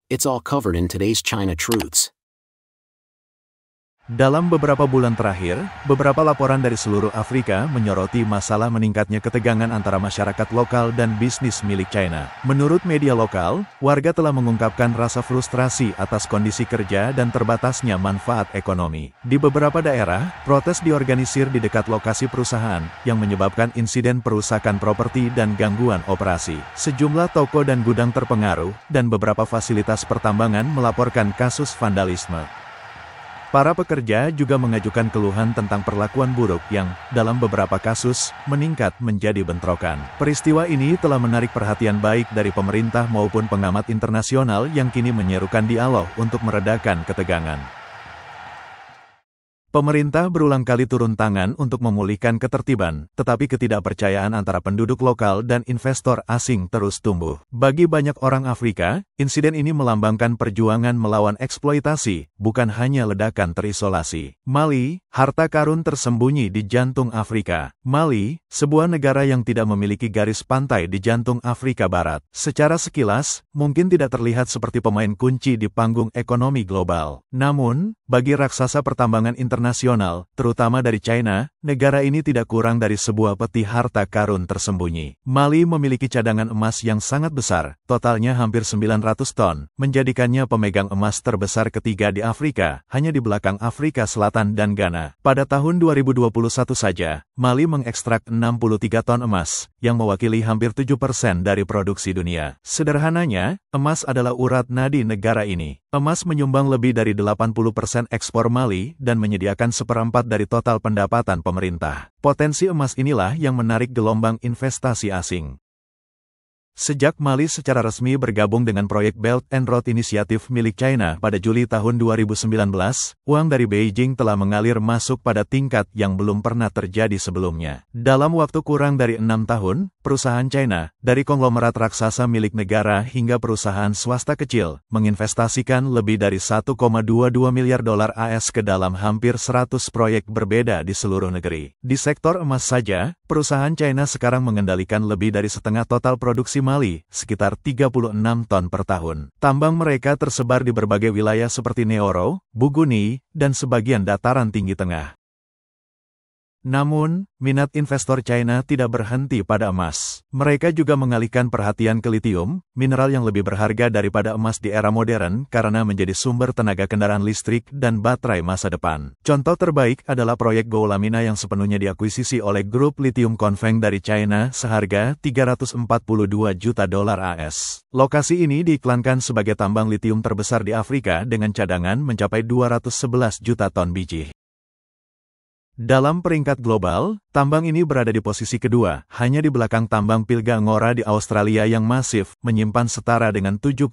It's all covered in today's China Truths. Dalam beberapa bulan terakhir, beberapa laporan dari seluruh Afrika menyoroti masalah meningkatnya ketegangan antara masyarakat lokal dan bisnis milik China. Menurut media lokal, warga telah mengungkapkan rasa frustrasi atas kondisi kerja dan terbatasnya manfaat ekonomi. Di beberapa daerah, protes diorganisir di dekat lokasi perusahaan, yang menyebabkan insiden perusakan properti dan gangguan operasi. Sejumlah toko dan gudang terpengaruh, dan beberapa fasilitas pertambangan melaporkan kasus vandalisme. Para pekerja juga mengajukan keluhan tentang perlakuan buruk yang, dalam beberapa kasus, meningkat menjadi bentrokan. Peristiwa ini telah menarik perhatian baik dari pemerintah maupun pengamat internasional yang kini menyerukan dialog untuk meredakan ketegangan. Pemerintah berulang kali turun tangan untuk memulihkan ketertiban, tetapi ketidakpercayaan antara penduduk lokal dan investor asing terus tumbuh. Bagi banyak orang Afrika, insiden ini melambangkan perjuangan melawan eksploitasi, bukan hanya ledakan terisolasi. Mali, harta karun tersembunyi di jantung Afrika. Mali, sebuah negara yang tidak memiliki garis pantai di jantung Afrika Barat. Secara sekilas, mungkin tidak terlihat seperti pemain kunci di panggung ekonomi global. Namun, bagi raksasa pertambangan internasional, terutama dari China, negara ini tidak kurang dari sebuah peti harta karun tersembunyi. Mali memiliki cadangan emas yang sangat besar, totalnya hampir 900 ton, menjadikannya pemegang emas terbesar ketiga di Afrika, hanya di belakang Afrika Selatan dan Ghana. Pada tahun 2021 saja, Mali mengekstrak 63 ton emas, yang mewakili hampir 7% dari produksi dunia. Sederhananya, emas adalah urat nadi negara ini. Emas menyumbang lebih dari 80% ekspor Mali dan menyediakan seperempat dari total pendapatan pemerintah. Potensi emas inilah yang menarik gelombang investasi asing. Sejak Mali secara resmi bergabung dengan proyek Belt and Road Initiative milik China pada Juli tahun 2019, uang dari Beijing telah mengalir masuk pada tingkat yang belum pernah terjadi sebelumnya. Dalam waktu kurang dari 6 tahun, perusahaan China, dari konglomerat raksasa milik negara hingga perusahaan swasta kecil, menginvestasikan lebih dari 1,22 miliar dolar AS ke dalam hampir 100 proyek berbeda di seluruh negeri. Di sektor emas saja, perusahaan China sekarang mengendalikan lebih dari setengah total produksi Mali, sekitar 36 ton per tahun. Tambang mereka tersebar di berbagai wilayah seperti Neoro, Buguni, dan sebagian dataran tinggi tengah. Namun, minat investor China tidak berhenti pada emas. Mereka juga mengalihkan perhatian ke litium, mineral yang lebih berharga daripada emas di era modern karena menjadi sumber tenaga kendaraan listrik dan baterai masa depan. Contoh terbaik adalah proyek Goulamina yang sepenuhnya diakuisisi oleh grup Lithium Confeng dari China seharga 342 juta dolar AS. Lokasi ini diiklankan sebagai tambang litium terbesar di Afrika dengan cadangan mencapai 211 juta ton biji. Dalam peringkat global, tambang ini berada di posisi kedua, hanya di belakang tambang Pilgangoora di Australia yang masif, menyimpan setara dengan 7,1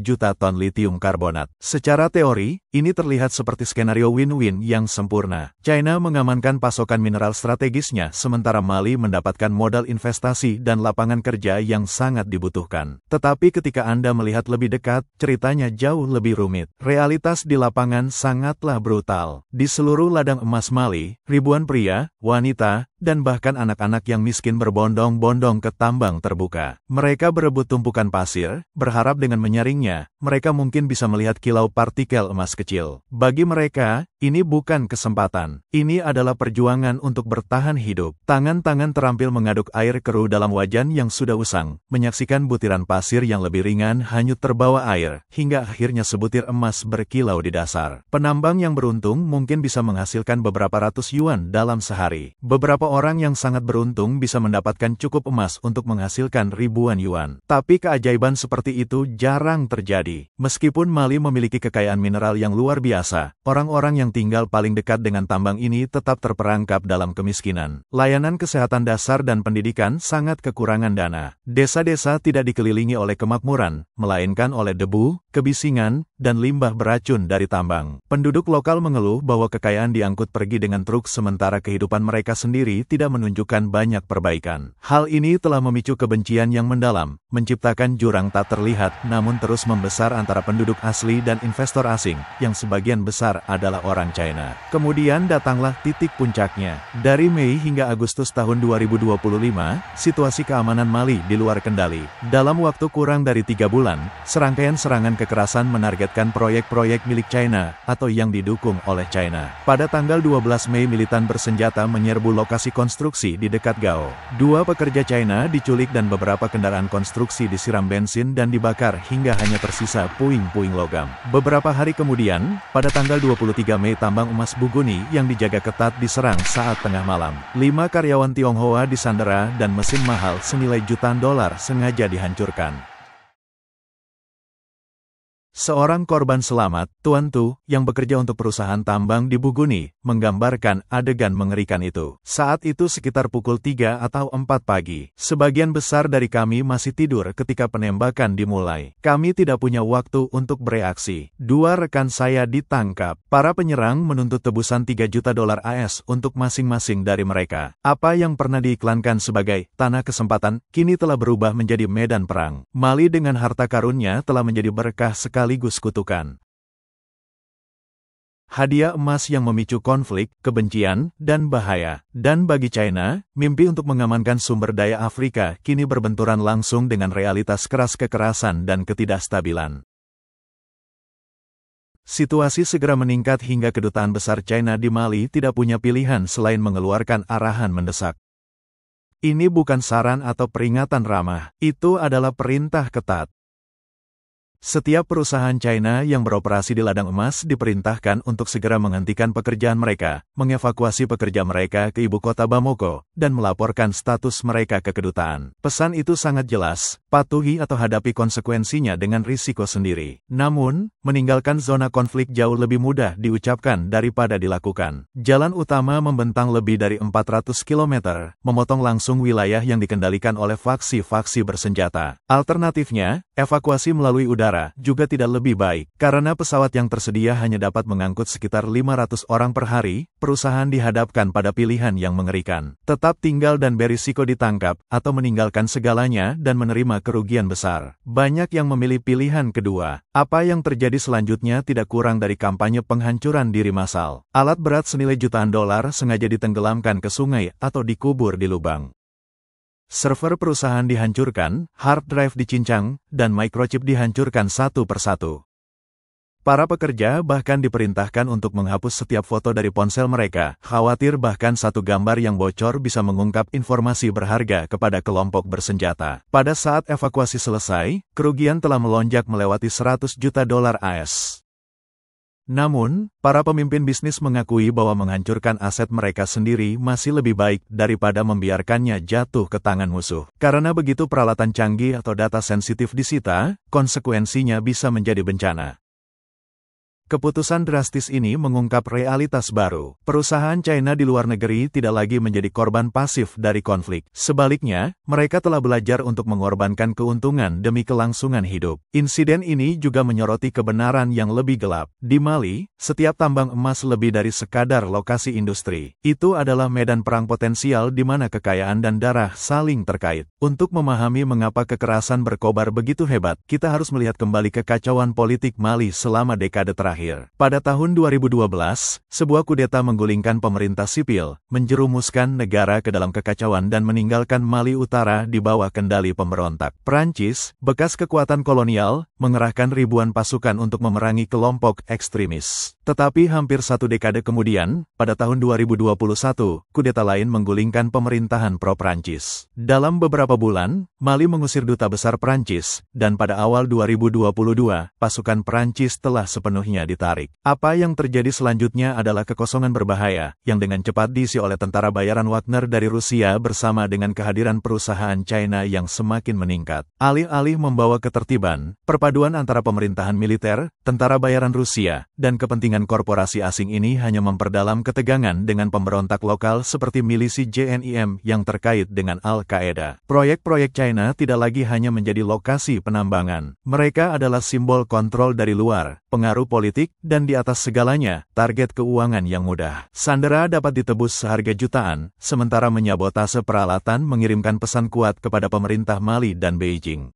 juta ton litium karbonat. Secara teori, ini terlihat seperti skenario win-win yang sempurna. China mengamankan pasokan mineral strategisnya, sementara Mali mendapatkan modal investasi dan lapangan kerja yang sangat dibutuhkan. Tetapi ketika Anda melihat lebih dekat, ceritanya jauh lebih rumit. Realitas di lapangan sangatlah brutal. Di seluruh ladang emas Mali, ribuan pria, wanita, dan bahkan anak-anak yang miskin berbondong-bondong ke tambang terbuka. Mereka berebut tumpukan pasir, berharap dengan menyaringnya, mereka mungkin bisa melihat kilau partikel emas kecil. Bagi mereka, ini bukan kesempatan. Ini adalah perjuangan untuk bertahan hidup. Tangan-tangan terampil mengaduk air keruh dalam wajan yang sudah usang, menyaksikan butiran pasir yang lebih ringan hanyut terbawa air, hingga akhirnya sebutir emas berkilau di dasar. Penambang yang beruntung mungkin bisa menghasilkan beberapa ratus yuan dalam sehari. Beberapa orang yang sangat beruntung bisa mendapatkan cukup emas untuk menghasilkan ribuan yuan. Tapi keajaiban seperti itu jarang terjadi. Meskipun Mali memiliki kekayaan mineral yang luar biasa, orang-orang yang tinggal paling dekat dengan tambang ini tetap terperangkap dalam kemiskinan. Layanan kesehatan dasar dan pendidikan sangat kekurangan dana. Desa-desa tidak dikelilingi oleh kemakmuran, melainkan oleh debu, kebisingan, dan limbah beracun dari tambang. Penduduk lokal mengeluh bahwa kekayaan diangkut pergi dengan truk sementara kehidupan mereka sendiri tidak menunjukkan banyak perbaikan. Hal ini telah memicu kebencian yang mendalam, menciptakan jurang tak terlihat namun terus membesar antara penduduk asli dan investor asing, yang sebagian besar adalah orang China. Kemudian datanglah titik puncaknya. Dari Mei hingga Agustus tahun 2025, situasi keamanan Mali di luar kendali. Dalam waktu kurang dari 3 bulan, serangkaian serangan kekerasan menargetkan proyek-proyek milik China, atau yang didukung oleh China. Pada tanggal 12 Mei militan bersenjata menyerbu lokasi konstruksi di dekat Gao. 2 pekerja China diculik dan beberapa kendaraan konstruksi disiram bensin dan dibakar hingga hanya tersisa puing-puing logam. Beberapa hari kemudian, pada tanggal 23 Mei tambang emas Buguni yang dijaga ketat diserang saat tengah malam. 5 karyawan Tionghoa disandera dan mesin mahal senilai jutaan dolar sengaja dihancurkan. Seorang korban selamat, Tuan Tu, yang bekerja untuk perusahaan tambang di Buguni, menggambarkan adegan mengerikan itu. Saat itu sekitar pukul 3 atau 4 pagi. Sebagian besar dari kami masih tidur ketika penembakan dimulai. Kami tidak punya waktu untuk bereaksi. 2 rekan saya ditangkap. Para penyerang menuntut tebusan 3 juta dolar AS untuk masing-masing dari mereka. Apa yang pernah diiklankan sebagai tanah kesempatan, kini telah berubah menjadi medan perang. Mali dengan harta karunnya telah menjadi berkah sekaligus kutukan. Hadiah emas yang memicu konflik, kebencian, dan bahaya. Dan bagi China, mimpi untuk mengamankan sumber daya Afrika kini berbenturan langsung dengan realitas keras kekerasan dan ketidakstabilan. Situasi segera meningkat hingga kedutaan besar China di Mali tidak punya pilihan selain mengeluarkan arahan mendesak. Ini bukan saran atau peringatan ramah, itu adalah perintah ketat. Setiap perusahaan China yang beroperasi di ladang emas diperintahkan untuk segera menghentikan pekerjaan mereka, mengevakuasi pekerja mereka ke ibu kota Bamako, dan melaporkan status mereka ke kedutaan. Pesan itu sangat jelas, patuhi atau hadapi konsekuensinya dengan risiko sendiri. Namun, meninggalkan zona konflik jauh lebih mudah diucapkan daripada dilakukan. Jalan utama membentang lebih dari 400 km, memotong langsung wilayah yang dikendalikan oleh faksi-faksi bersenjata. Alternatifnya, evakuasi melalui udara juga tidak lebih baik. Karena pesawat yang tersedia hanya dapat mengangkut sekitar 500 orang per hari, perusahaan dihadapkan pada pilihan yang mengerikan. Tetap tinggal dan berisiko ditangkap, atau meninggalkan segalanya dan menerima kerugian besar. Banyak yang memilih pilihan kedua. Apa yang terjadi selanjutnya tidak kurang dari kampanye penghancuran diri massal. Alat berat senilai jutaan dolar sengaja ditenggelamkan ke sungai atau dikubur di lubang. Server perusahaan dihancurkan, hard drive dicincang, dan microchip dihancurkan satu persatu. Para pekerja bahkan diperintahkan untuk menghapus setiap foto dari ponsel mereka, khawatir bahkan satu gambar yang bocor bisa mengungkap informasi berharga kepada kelompok bersenjata. Pada saat evakuasi selesai, kerugian telah melonjak melewati 100 juta dolar AS. Namun, para pemimpin bisnis mengakui bahwa menghancurkan aset mereka sendiri masih lebih baik daripada membiarkannya jatuh ke tangan musuh. Karena begitu peralatan canggih atau data sensitif disita, konsekuensinya bisa menjadi bencana. Keputusan drastis ini mengungkap realitas baru. Perusahaan China di luar negeri tidak lagi menjadi korban pasif dari konflik. Sebaliknya, mereka telah belajar untuk mengorbankan keuntungan demi kelangsungan hidup. Insiden ini juga menyoroti kebenaran yang lebih gelap. Di Mali, setiap tambang emas lebih dari sekadar lokasi industri. Itu adalah medan perang potensial di mana kekayaan dan darah saling terkait. Untuk memahami mengapa kekerasan berkobar begitu hebat, kita harus melihat kembali kekacauan politik Mali selama dekade terakhir. Pada tahun 2012, sebuah kudeta menggulingkan pemerintah sipil, menjerumuskan negara ke dalam kekacauan dan meninggalkan Mali Utara di bawah kendali pemberontak. Prancis, bekas kekuatan kolonial, mengerahkan ribuan pasukan untuk memerangi kelompok ekstremis. Tetapi hampir satu dekade kemudian, pada tahun 2021, kudeta lain menggulingkan pemerintahan pro-Prancis. Dalam beberapa bulan, Mali mengusir duta besar Prancis, dan pada awal 2022, pasukan Prancis telah sepenuhnya ditarik. Apa yang terjadi selanjutnya adalah kekosongan berbahaya, yang dengan cepat diisi oleh tentara bayaran Wagner dari Rusia bersama dengan kehadiran perusahaan China yang semakin meningkat. Alih-alih membawa ketertiban, perpaduan antara pemerintahan militer, tentara bayaran Rusia, dan kepentingan korporasi asing ini hanya memperdalam ketegangan dengan pemberontak lokal seperti milisi JNIM yang terkait dengan Al-Qaeda. Proyek-proyek China tidak lagi hanya menjadi lokasi penambangan. Mereka adalah simbol kontrol dari luar, pengaruh politik politik, dan di atas segalanya, target keuangan yang mudah. Sandera dapat ditebus seharga jutaan, sementara menyabotase peralatan mengirimkan pesan kuat kepada pemerintah Mali dan Beijing.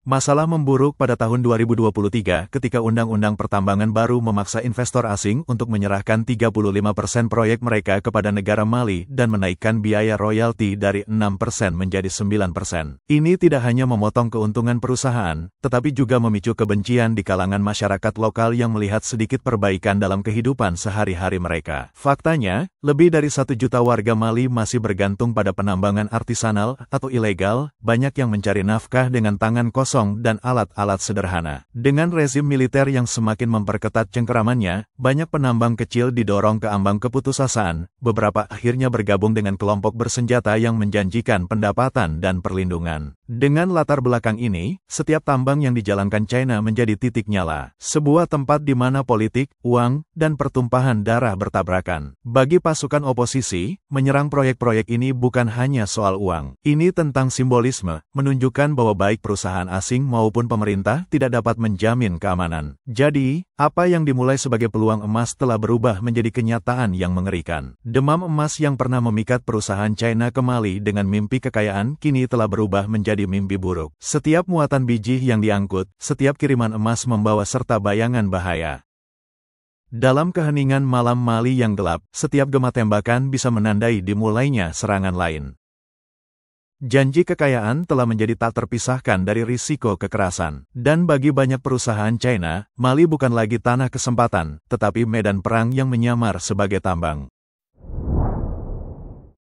Masalah memburuk pada tahun 2023 ketika Undang-Undang Pertambangan baru memaksa investor asing untuk menyerahkan 35% proyek mereka kepada negara Mali dan menaikkan biaya royalti dari 6% menjadi 9%. Ini tidak hanya memotong keuntungan perusahaan, tetapi juga memicu kebencian di kalangan masyarakat lokal yang melihat sedikit perbaikan dalam kehidupan sehari-hari mereka. Faktanya, lebih dari 1 juta warga Mali masih bergantung pada penambangan artisanal atau ilegal, banyak yang mencari nafkah dengan tangan kosong dan alat-alat sederhana. Dengan rezim militer yang semakin memperketat cengkeramannya, banyak penambang kecil didorong ke ambang keputusasaan, beberapa akhirnya bergabung dengan kelompok bersenjata yang menjanjikan pendapatan dan perlindungan. Dengan latar belakang ini, setiap tambang yang dijalankan China menjadi titik nyala, sebuah tempat di mana politik, uang, dan pertumpahan darah bertabrakan. Bagi pasukan oposisi, menyerang proyek-proyek ini bukan hanya soal uang. Ini tentang simbolisme, menunjukkan bahwa baik perusahaan asing maupun pemerintah tidak dapat menjamin keamanan. Jadi, apa yang dimulai sebagai peluang emas telah berubah menjadi kenyataan yang mengerikan. Demam emas yang pernah memikat perusahaan China ke Mali dengan mimpi kekayaan kini telah berubah menjadi mimpi buruk. Setiap muatan biji yang diangkut, setiap kiriman emas membawa serta bayangan bahaya. Dalam keheningan malam Mali yang gelap, setiap gema tembakan bisa menandai dimulainya serangan lain. Janji kekayaan telah menjadi tak terpisahkan dari risiko kekerasan. Dan bagi banyak perusahaan China, Mali bukan lagi tanah kesempatan, tetapi medan perang yang menyamar sebagai tambang.